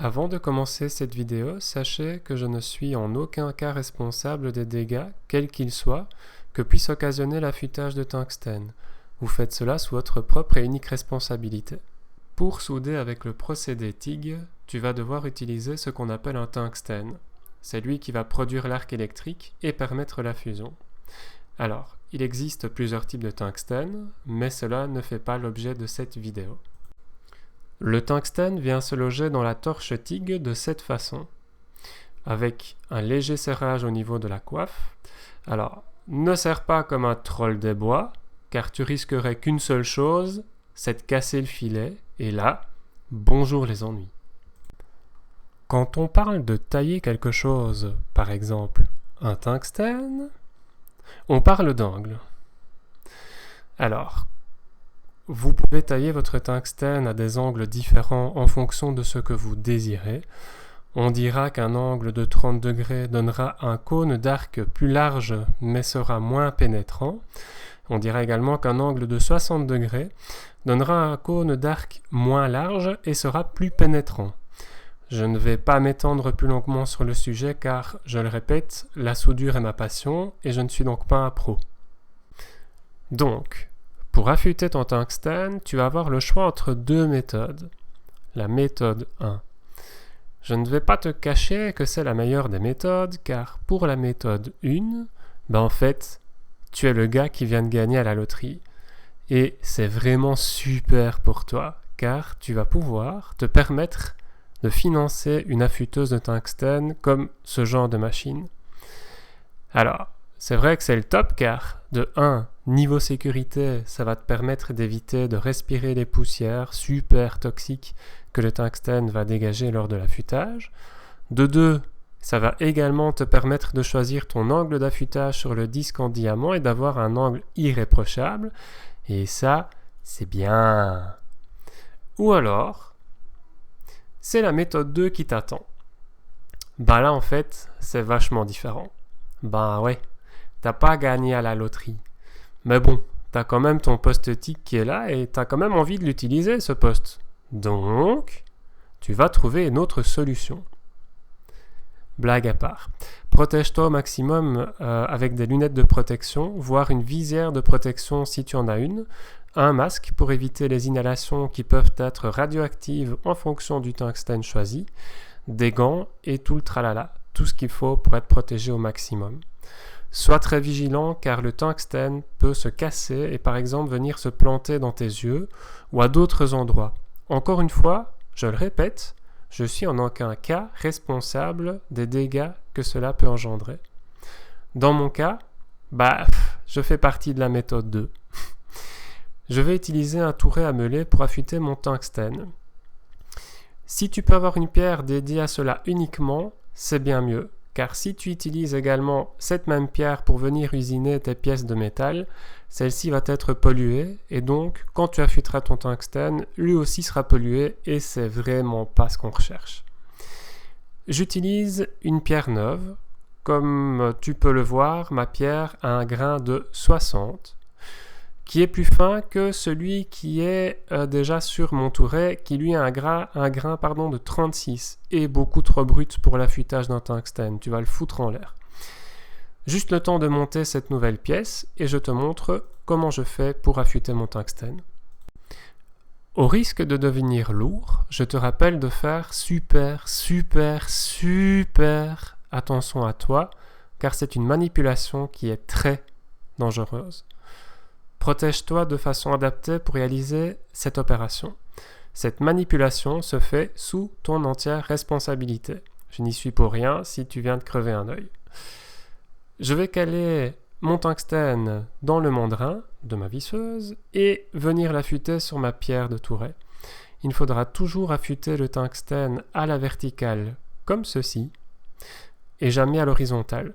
Avant de commencer cette vidéo, sachez que je ne suis en aucun cas responsable des dégâts, quels qu'ils soient, que puisse occasionner l'affûtage de tungstène. Vous faites cela sous votre propre et unique responsabilité. Pour souder avec le procédé TIG, tu vas devoir utiliser ce qu'on appelle un tungstène. C'est lui qui va produire l'arc électrique et permettre la fusion. Alors, il existe plusieurs types de tungstène, mais cela ne fait pas l'objet de cette vidéo. Le tungstène vient se loger dans la torche TIG de cette façon, avec un léger serrage au niveau de la coiffe. Alors, ne serre pas comme un troll des bois, car tu risquerais qu'une seule chose, c'est de casser le filet, et là, bonjour les ennuis. Quand on parle de tailler quelque chose, par exemple un tungstène, on parle d'angle. Alors, vous pouvez tailler votre tungstène à des angles différents en fonction de ce que vous désirez. On dira qu'un angle de 30 degrés donnera un cône d'arc plus large mais sera moins pénétrant. On dira également qu'un angle de 60 degrés donnera un cône d'arc moins large et sera plus pénétrant. Je ne vais pas m'étendre plus longuement sur le sujet car, je le répète, la soudure est ma passion et je ne suis donc pas un pro. Donc, pour affûter ton tungstène, tu vas avoir le choix entre deux méthodes. La méthode 1. Je ne vais pas te cacher que c'est la meilleure des méthodes, car pour la méthode 1, en fait, tu es le gars qui vient de gagner à la loterie. Et c'est vraiment super pour toi, car tu vas pouvoir te permettre de financer une affûteuse de tungstène comme ce genre de machine. Alors, c'est vrai que c'est le top car, de 1, niveau sécurité, ça va te permettre d'éviter de respirer les poussières super toxiques que le tungstène va dégager lors de l'affûtage. De 2, ça va également te permettre de choisir ton angle d'affûtage sur le disque en diamant et d'avoir un angle irréprochable. Et ça, c'est bien. Ou alors, c'est la méthode 2 qui t'attend. Là, en fait, c'est vachement différent. Ouais. T'as pas gagné à la loterie. Mais bon, t'as quand même ton poste TIG qui est là et t'as quand même envie de l'utiliser, ce poste. Donc, tu vas trouver une autre solution. Blague à part. Protège-toi au maximum avec des lunettes de protection, voire une visière de protection si tu en as une, un masque pour éviter les inhalations qui peuvent être radioactives en fonction du tungstène choisi, des gants et tout le tralala, tout ce qu'il faut pour être protégé au maximum. Sois très vigilant car le tungstène peut se casser et par exemple venir se planter dans tes yeux ou à d'autres endroits. Encore une fois, je le répète, je suis en aucun cas responsable des dégâts que cela peut engendrer. Dans mon cas, je fais partie de la méthode 2. Je vais utiliser un touret à meuler pour affûter mon tungstène. Si tu peux avoir une pierre dédiée à cela uniquement, c'est bien mieux. Car si tu utilises également cette même pierre pour venir usiner tes pièces de métal, celle-ci va être polluée et donc quand tu affûteras ton tungstène, lui aussi sera pollué et c'est vraiment pas ce qu'on recherche. J'utilise une pierre neuve. Comme tu peux le voir, ma pierre a un grain de 60 qui est plus fin que celui qui est déjà sur mon touret, qui lui a un grain de 36, et beaucoup trop brut pour l'affûtage d'un tungstène, tu vas le foutre en l'air. Juste le temps de monter cette nouvelle pièce, et je te montre comment je fais pour affûter mon tungstène. Au risque de devenir lourd, je te rappelle de faire super attention à toi, car c'est une manipulation qui est très dangereuse. Protège-toi de façon adaptée pour réaliser cette opération. Cette manipulation se fait sous ton entière responsabilité. Je n'y suis pour rien si tu viens de crever un œil. Je vais caler mon tungstène dans le mandrin de ma visseuse et venir l'affûter sur ma pierre de touret. Il faudra toujours affûter le tungstène à la verticale, comme ceci, et jamais à l'horizontale.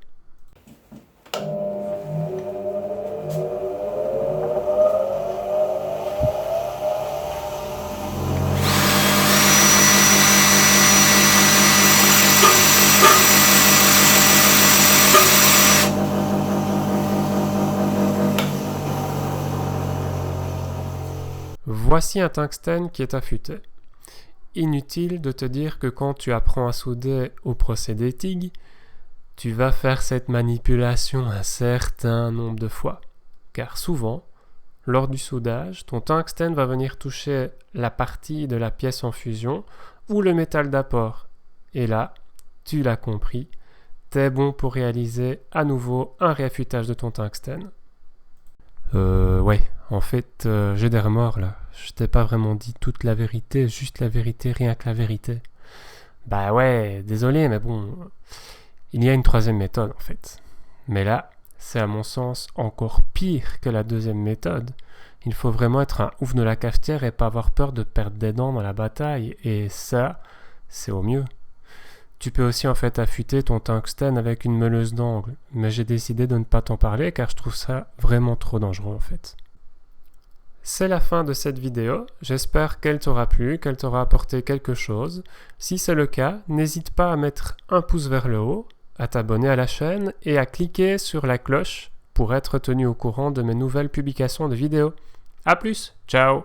Voici un tungstène qui est affûté. inutile de te dire que quand tu apprends à souder au procédé TIG, tu vas faire cette manipulation un certain nombre de fois. Car souvent, lors du soudage, ton tungstène va venir toucher la partie de la pièce en fusion ou le métal d'apport. Et là, tu l'as compris, t'es bon pour réaliser à nouveau un réaffûtage de ton tungstène. Ouais, en fait, j'ai des remords là. Je t'ai pas vraiment dit toute la vérité, juste la vérité, rien que la vérité. Bah ouais, désolé, mais bon, il y a une troisième méthode en fait. Mais là, c'est à mon sens encore pire que la deuxième méthode. Il faut vraiment être un ouf de la cafetière et pas avoir peur de perdre des dents dans la bataille. Et ça, c'est au mieux. Tu peux aussi en fait affûter ton tungstène avec une meuleuse d'angle, mais j'ai décidé de ne pas t'en parler car je trouve ça vraiment trop dangereux en fait. C'est la fin de cette vidéo, j'espère qu'elle t'aura plu, qu'elle t'aura apporté quelque chose. Si c'est le cas, n'hésite pas à mettre un pouce vers le haut, à t'abonner à la chaîne et à cliquer sur la cloche pour être tenu au courant de mes nouvelles publications de vidéos. A plus, ciao!